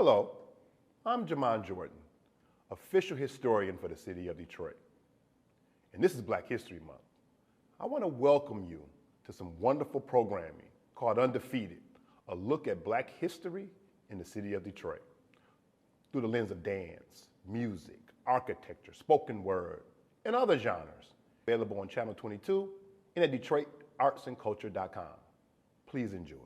Hello, I'm Jamon Jordan, official historian for the city of Detroit. And this is Black History Month. I want to welcome you to some wonderful programming called Undefeated, a look at Black history in the city of Detroit through the lens of dance, music, architecture, spoken word, and other genres. Available on Channel 22 and at DetroitArtsandCulture.com. Please enjoy.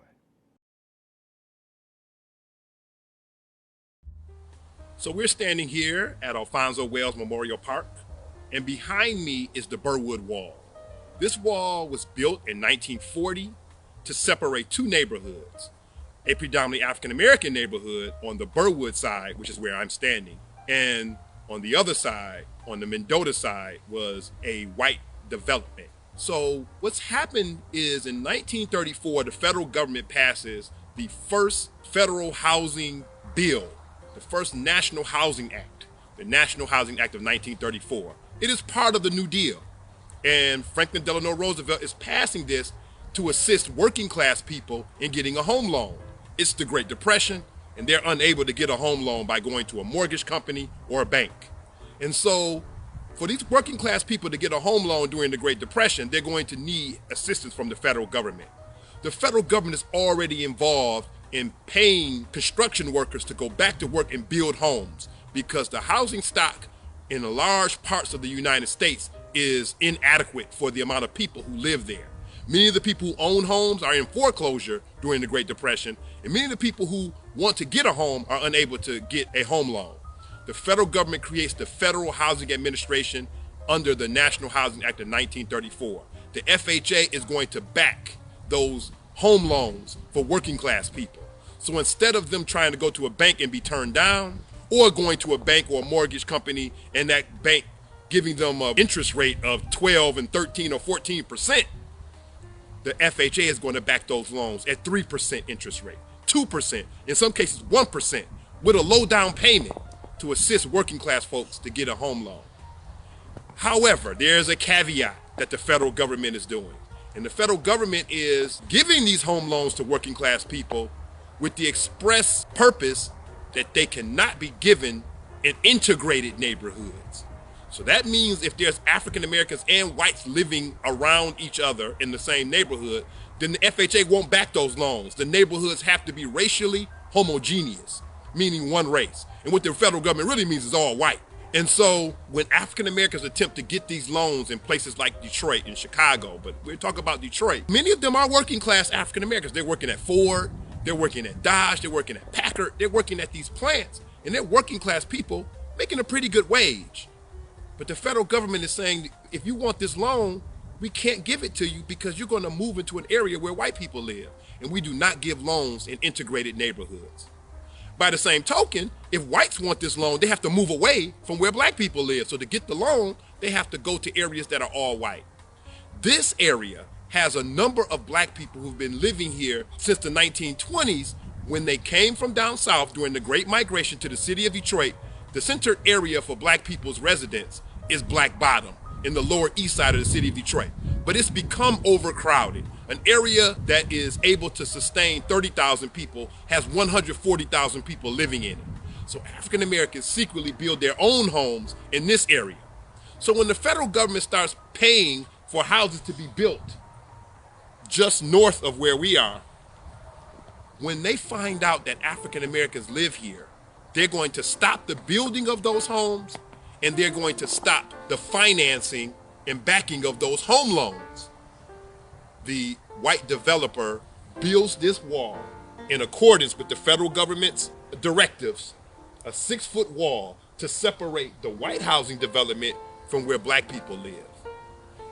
So we're standing here at Alfonso Wells Memorial Park, and behind me is the Burwood Wall. This wall was built in 1940 to separate two neighborhoods, a predominantly African-American neighborhood on the Burwood side, which is where I'm standing, and on the other side, on the Mendota side, was a white development. So what's happened is in 1934, the federal government passes the first federal housing bill, the first National Housing Act, the National Housing Act of 1934. It is part of the New Deal. And Franklin Delano Roosevelt is passing this to assist working class people in getting a home loan. It's the Great Depression, and they're unable to get a home loan by going to a mortgage company or a bank. And so for these working class people to get a home loan during the Great Depression, they're going to need assistance from the federal government. The federal government is already involved in paying construction workers to go back to work and build homes because the housing stock in large parts of the United States is inadequate for the amount of people who live there. Many of the people who own homes are in foreclosure during the Great Depression, and many of the people who want to get a home are unable to get a home loan. The federal government creates the Federal Housing Administration under the National Housing Act of 1934. The FHA is going to back those home loans for working class people. So instead of them trying to go to a bank and be turned down, or going to a bank or a mortgage company and that bank giving them an interest rate of 12 and 13 or 14%, the FHA is going to back those loans at 3% interest rate, 2%, in some cases 1%, with a low down payment to assist working class folks to get a home loan. However, there's a caveat that the federal government is doing. And the federal government is giving these home loans to working class people with the express purpose that they cannot be given in integrated neighborhoods. So that means if there's African Americans and whites living around each other in the same neighborhood, then the FHA won't back those loans. The neighborhoods have to be racially homogeneous, meaning one race. And what the federal government really means is all white. And so when African Americans attempt to get these loans in places like Detroit and Chicago, but we're talking about Detroit, many of them are working class African Americans. They're working at Ford, they're working at Dodge, they're working at Packard, they're working at these plants, and they're working class people making a pretty good wage. But the federal government is saying, if you want this loan, we can't give it to you because you're going to move into an area where white people live. And we do not give loans in integrated neighborhoods. By the same token, if whites want this loan, they have to move away from where black people live. So to get the loan, they have to go to areas that are all white. This area has a number of black people who've been living here since the 1920s when they came from down south during the Great Migration to the city of Detroit. The center area for black people's residence is Black Bottom in the lower east side of the city of Detroit. But it's become overcrowded. An area that is able to sustain 30,000 people has 140,000 people living in it. So African Americans secretly build their own homes in this area. So when the federal government starts paying for houses to be built just north of where we are, when they find out that African Americans live here, they're going to stop the building of those homes, and they're going to stop the financing and backing of those home loans. The white developer builds this wall in accordance with the federal government's directives, a 6-foot wall to separate the white housing development from where black people live.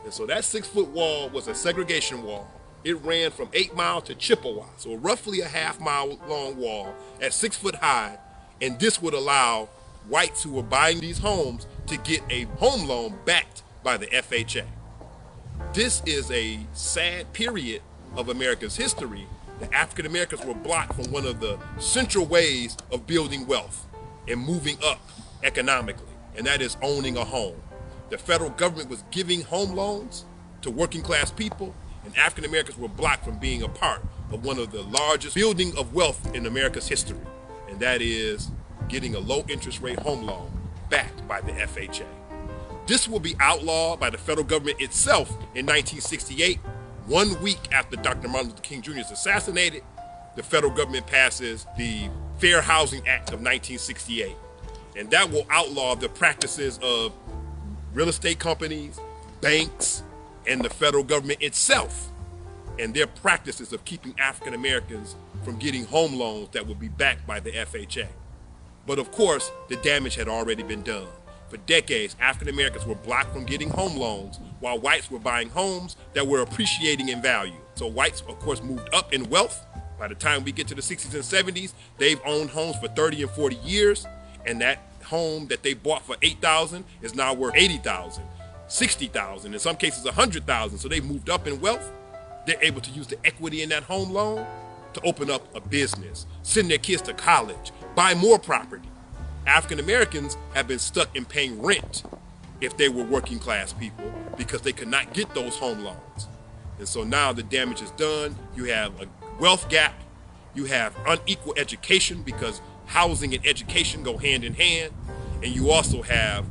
And so that 6-foot wall was a segregation wall. It ran from 8 Mile to Chippewa, so roughly a half-mile long wall at 6 foot high. And this would allow whites who were buying these homes to get a home loan backed by the FHA. This is a sad period of America's history. The African Americans were blocked from one of the central ways of building wealth and moving up economically, and that is owning a home. The federal government was giving home loans to working class people, and African Americans were blocked from being a part of one of the largest building of wealth in America's history. and that is getting a low interest rate home loan backed by the FHA. This will be outlawed by the federal government itself in 1968. 1 week after Dr. Martin Luther King Jr. is assassinated, the federal government passes the Fair Housing Act of 1968. And that will outlaw the practices of real estate companies, banks, and the federal government itself, and their practices of keeping African Americans from getting home loans that would be backed by the FHA. But of course, the damage had already been done. For decades, African Americans were blocked from getting home loans while whites were buying homes that were appreciating in value. So whites, of course, moved up in wealth. By the time we get to the 60s and 70s, they've owned homes for 30 and 40 years, and that home that they bought for $8,000 is now worth $80,000, $60,000, in some cases $100,000. So they moved up in wealth. They're able to use the equity in that home loan to open up a business, send their kids to college, buy more property. African Americans have been stuck in paying rent if they were working class people because they could not get those home loans. And so now the damage is done. You have a wealth gap. You have unequal education because housing and education go hand in hand. And you also have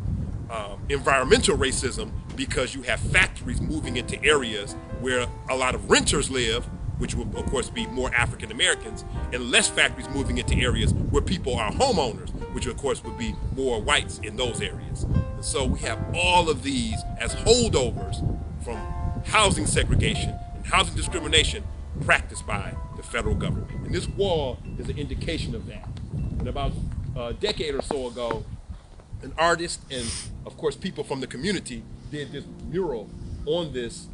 environmental racism because you have factories moving into areas where a lot of renters live, which will of course be more African Americans, and less factories moving into areas where people are homeowners, which of course would be more whites in those areas. And so we have all of these as holdovers from housing segregation and housing discrimination practiced by the federal government. And this wall is an indication of that. And about a decade or so ago, an artist and of course people from the community did this mural on this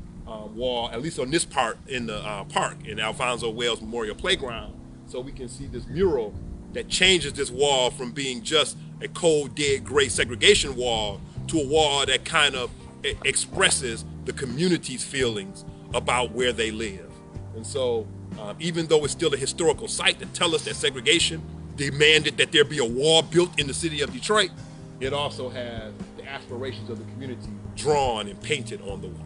wall, at least on this part in the park in Alfonso Wells Memorial Playground. So we can see this mural that changes this wall from being just a cold, dead, gray segregation wall to a wall that kind of expresses the community's feelings about where they live. And so even though it's still a historical site that tells us that segregation demanded that there be a wall built in the city of Detroit, it also has the aspirations of the community drawn and painted on the wall.